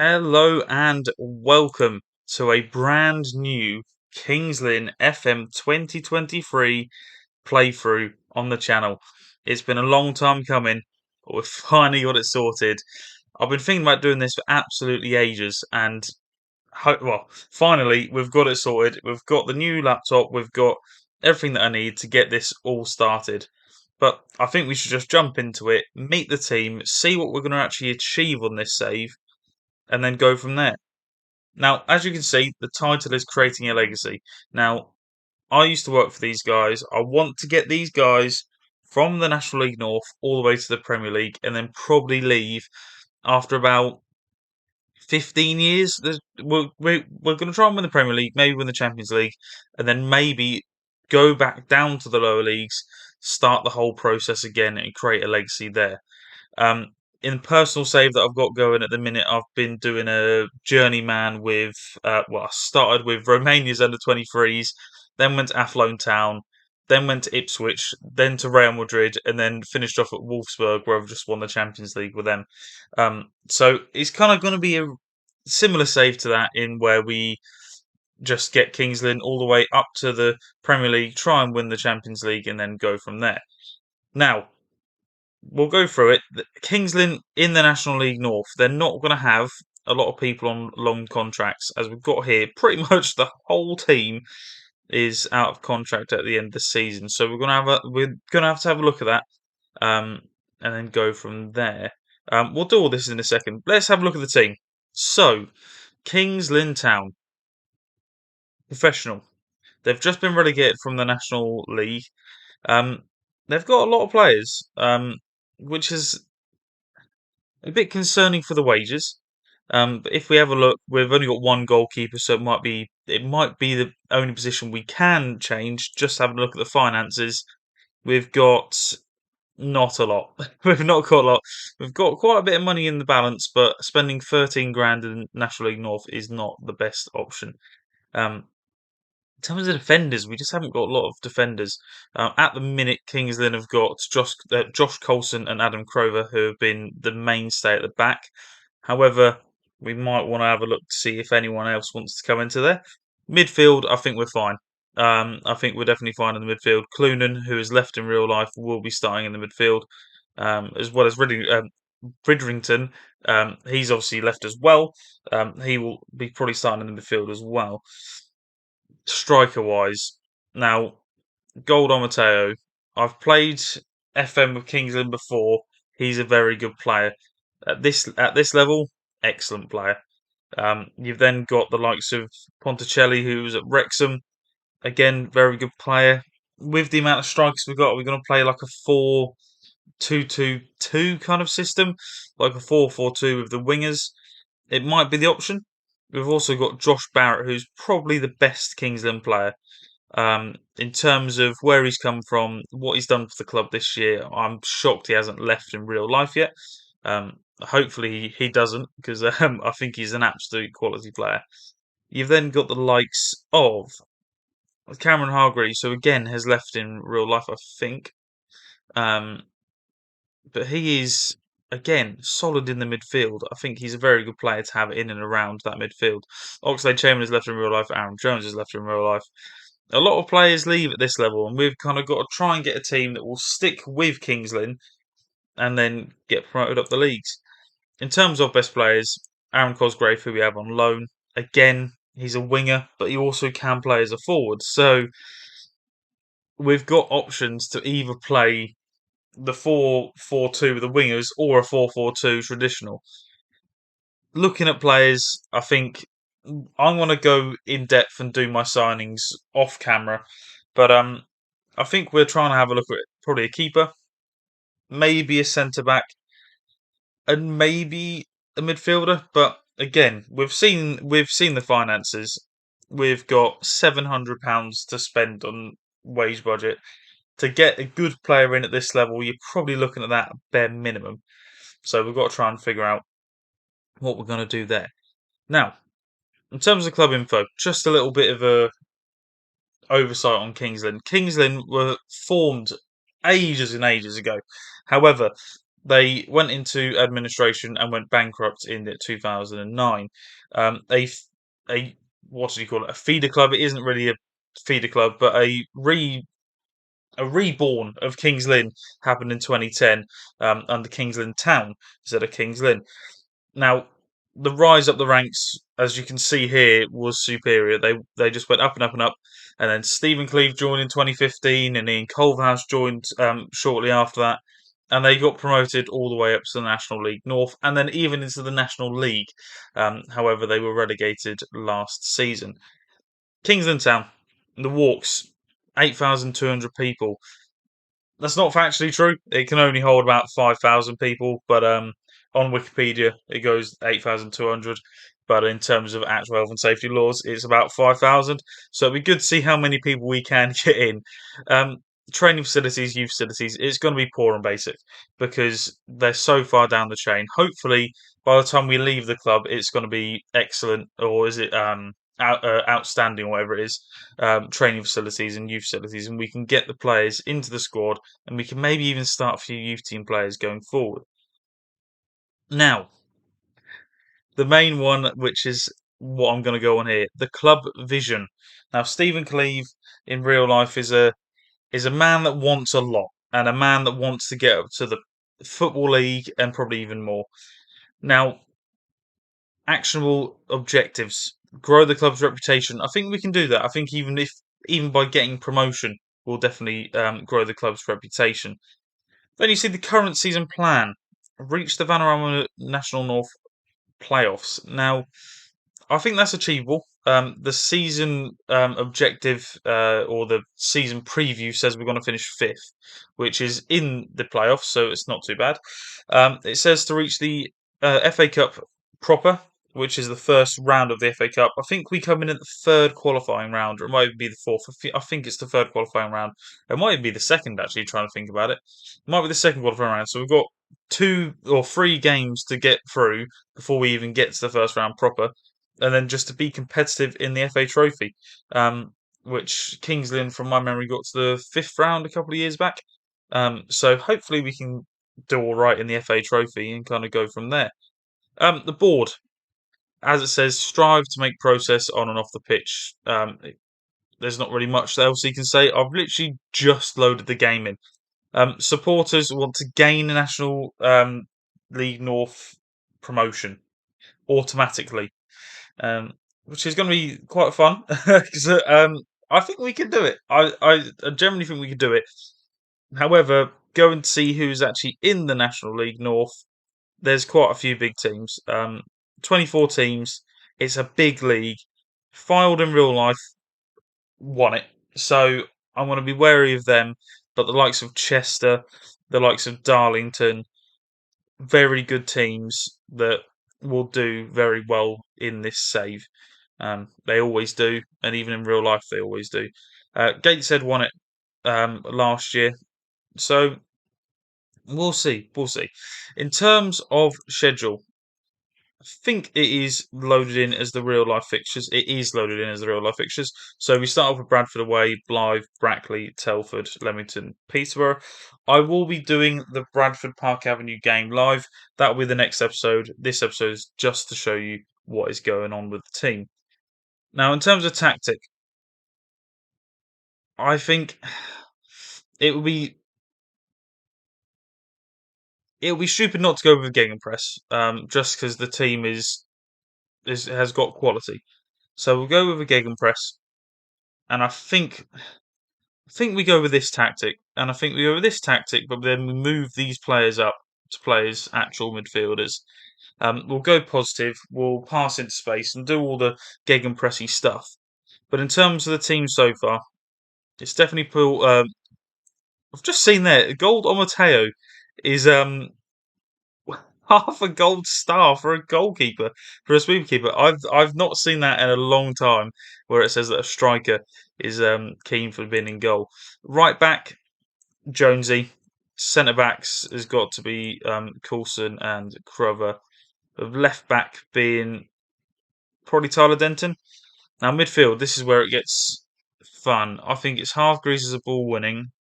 Hello and welcome to a brand new Kings Lynn FM 2023 playthrough on the channel. It's been a long time coming, but we've finally got it sorted. I've been thinking about doing this for absolutely ages, and finally we've got it sorted. We've got the new laptop, we've got everything that I need to get this all started. But I think we should just jump into it, meet the team, see what we're going to actually achieve on this save, and then go from there. Now, as you can see, the title is Creating a Legacy. Now, I used to work for these guys. I want to get these guys from the National League North all the way to the Premier League and then probably leave after about 15 years. We're going to try and win the Premier League, maybe win the Champions League, and then maybe go back down to the lower leagues, start the whole process again, and create a legacy there. Um, in personal save that I've got going at the minute, I've been doing a journeyman with, I started with Romania's under 23s, then went to Athlone Town, then went to Ipswich, then to Real Madrid, and then finished off at Wolfsburg, where I've just won the Champions League with them. So it's kind of going to be a similar save to that, in where we just get Kings Lynn all the way up to the Premier League, try and win the Champions League, and then go from there. Now, we'll go through it. Kings Lynn in the National League North, they're not going to have a lot of people on long contracts, as we've got here. Pretty much the whole team is out of contract at the end of the season, so we're gonna have to have a look at that, um, and then go from there. We'll do all this in a second. Let's have a look at the team. So, Kings Lynn Town, professional. They've just been relegated from the National League. Um, they've got a lot of players, which is a bit concerning for the wages. But if we have a look, we've only got one goalkeeper, so it might be the only position we can change. Just having a look at the finances, we've got not a lot. We've not got a lot. We've got quite a bit of money in the balance, but spending 13 grand in National League North is not the best option. Um, in terms of defenders, we just haven't got a lot of defenders. At the minute, Kings Lynn have got Josh Coulson and Adam Crover, who have been the mainstay at the back. However, we might want to have a look to see if anyone else wants to come into there. Midfield, I think we're fine. I think we're definitely fine in the midfield. Clunan, who is left in real life, will be starting in the midfield, as well as Bridrington. He's obviously left as well. He will be probably starting in the midfield as well. Striker wise, now Gold Mateo. I've played FM with Kings Lynn before. He's a very good player. At this level, excellent player. You've then got the likes of Ponticelli, who's at Wrexham. Again, very good player. With the amount of strikers we've got, we're going to play like a 4-2-2-2 kind of system, like a 4-4-2 with the wingers. It might be the option. We've also got Josh Barrett, who's probably the best Kings Lynn player. In terms of where he's come from, what he's done for the club this year, I'm shocked he hasn't left in real life yet. Hopefully he doesn't, because I think he's an absolute quality player. You've then got the likes of Cameron Hargreaves, who again has left in real life, I think. Um, but he is again solid in the midfield. I think he's a very good player to have in and around that midfield. Oxlade Chamberlain is left in real life. Aaron Jones is left in real life. A lot of players leave at this level, and we've kind of got to try and get a team that will stick with Kings Lynn and then get promoted up the leagues. In terms of best players, Aaron Cosgrave, who we have on loan, again, he's a winger, but he also can play as a forward. So we've got options to either play the 4-4-2 with the wingers or a 4-4-2 traditional. Looking at players, I think I want to go in depth and do my signings off camera, but I think we're trying to have a look at probably a keeper, maybe a centre back, and maybe a midfielder. But again, we've seen the finances. We've got £700 to spend on wage budget. To get a good player in at this level, you're probably looking at that bare minimum. So we've got to try and figure out what we're going to do there. Now, in terms of club info, just a little bit of a oversight on Kings Lynn. Kings Lynn were formed ages and ages ago. However, They went into administration and went bankrupt in 2009. A a what do you call it? A feeder club. It isn't really a feeder club, but a reborn of Kings Lynn happened in 2010 under Kings Lynn Town instead of Kings Lynn. Now, the rise up the ranks, as you can see here, was superior. They just went up and up and up, and then Stephen Cleave joined in 2015, and Ian Culverhouse joined shortly after that, and they got promoted all the way up to the National League North, and then even into the National League. However, they were relegated last season. Kingsland Town, the Walks, 8,200 people. That's not factually true. It can only hold about 5,000 people, but on Wikipedia it goes 8,200. But in terms of actual health and safety laws, it's about 5,000. So it'd be good to see how many people we can get in. Um, Training facilities, youth facilities, it's going to be poor and basic because they're so far down the chain. Hopefully, by the time we leave the club, it's going to be excellent, or is it outstanding, or whatever it is, training facilities and youth facilities, and we can get the players into the squad, and we can maybe even start a few youth team players going forward. Now, the main one, which is what I'm going to go on here, the club vision. Now, Stephen Cleave in real life is a man that wants a lot, and a man that wants to get up to the football league and probably even more. Now, actionable objectives, grow the club's reputation. I think we can do that. I think even by getting promotion, we'll definitely grow the club's reputation. Then you see the current season plan: reach the Vanarama National North playoffs. Now, I think that's achievable. The season objective or the season preview says we're going to finish fifth, which is in the playoffs, so it's not too bad. It says to reach the FA Cup proper, which is the first round of the FA Cup. I think we come in at the third qualifying round, or it might be the fourth. I think it's the third qualifying round. It might be the second, actually, trying to think about it. It might be the second qualifying round. So we've got 2 or 3 games to get through before we even get to the first round proper, and then just to be competitive in the FA Trophy, which Kings Lynn, from my memory, got to the fifth round a couple of years back. So hopefully we can do all right in the FA Trophy and kind of go from there. The board, as it says, strive to make process on and off the pitch. There's not really much else you can say. I've literally just loaded the game in. Supporters want to gain a National League North promotion automatically, which is going to be quite fun. 'Cause, I think we can do it. I generally think we can do it. However, go and see who's actually in the National League North. There's quite a few big teams. 24 teams. It's a big league. Filed in real life won it. So I'm going to be wary of them. But the likes of Chester, the likes of Darlington, very good teams that will do very well in this save. They always do, and even in real life, they always do. Gateshead won it last year, so we'll see. We'll see. In terms of schedule, I think it is loaded in as the real life fixtures. It is loaded in as the real life fixtures. So we start off with Bradford away, Blythe, Brackley, Telford, Leamington, Peterborough. I will be doing the Bradford Park Avenue game live. That will be the next episode. This episode is just to show you what is going on with the team. Now, in terms of tactic, I think it would be stupid not to go with Gegenpress, just because the team has got quality. So we'll go with a Gegenpress, and I think we go with this tactic, and I think we go with this tactic, but then we move these players up to play as actual midfielders. We'll go positive, we'll pass into space and do all the gegenpressy stuff. But in terms of the team so far, it's definitely put. I've just seen there, Gold Omateo is half a gold star for a goalkeeper, for a sweeper. I've not seen that in a long time, where it says that a striker is keen for being in goal. Right back, Jonesy. Centre backs has got to be Coulson and Crover. The left back being probably Tyler Denton. Now midfield, this is where it gets fun. I think it's Hargreaves as a ball winning.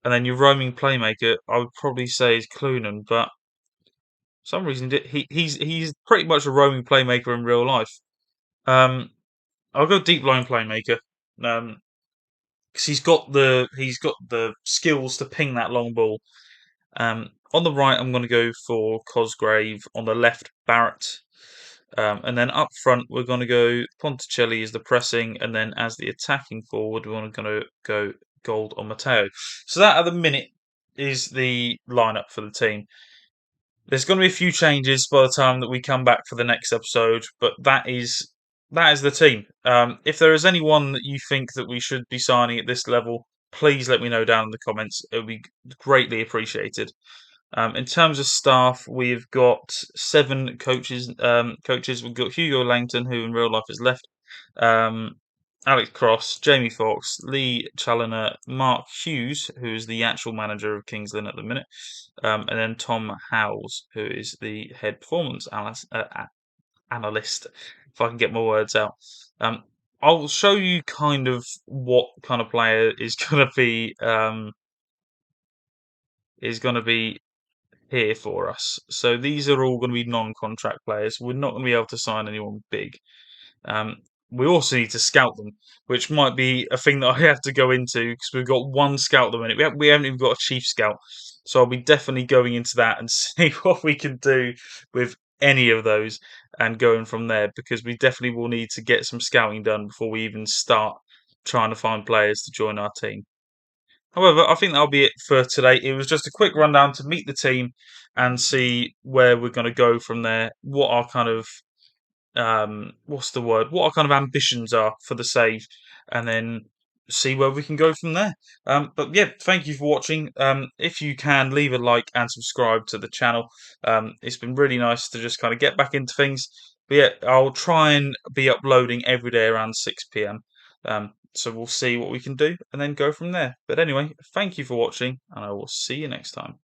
And then your roaming playmaker, I would probably say is Clunan, but for some reason he's pretty much a roaming playmaker in real life. Um, I'll go deep line playmaker. Because he's got the skills to ping that long ball. On the right, I'm going to go for Cosgrave. On the left, Barrett. And then up front, we're going to go Ponticelli as the pressing, and then as the attacking forward, we're going to go Gold on Matteo. So that at the minute is the lineup for the team. There's going to be a few changes by the time that we come back for the next episode, but that is the team. If there is anyone that you think that we should be signing at this level, please let me know down in the comments. It would be greatly appreciated. In terms of staff, we've got 7 coaches. Coaches, we've got Hugo Langton, who in real life has left. Um, Alex Cross, Jamie Fox, Lee Challoner, Mark Hughes, who is the actual manager of Kings Lynn at the minute, and then Tom Howes, who is the head performance analyst. If I can get my words out. Um, I'll show you kind of what kind of player is going to be here for us. So these are all going to be non-contract players. We're not going to be able to sign anyone big. Um, we also need to scout them, which might be a thing that I have to go into because we've got one scout at the minute. We haven't even got a chief scout, so I'll be definitely going into that and see what we can do with any of those and going from there because we definitely will need to get some scouting done before we even start trying to find players to join our team. However, I think that'll be it for today. It was just a quick rundown to meet the team and see where we're going to go from there. What our kind of what's the word? What our kind of ambitions are for the save, and then see where we can go from there. But yeah, thank you for watching. If you can, leave a like and subscribe to the channel. It's been really nice to just kind of get back into things. But yeah, I'll try and be uploading every day around 6 p.m. So we'll see what we can do and then go from there. But anyway, thank you for watching, and I will see you next time.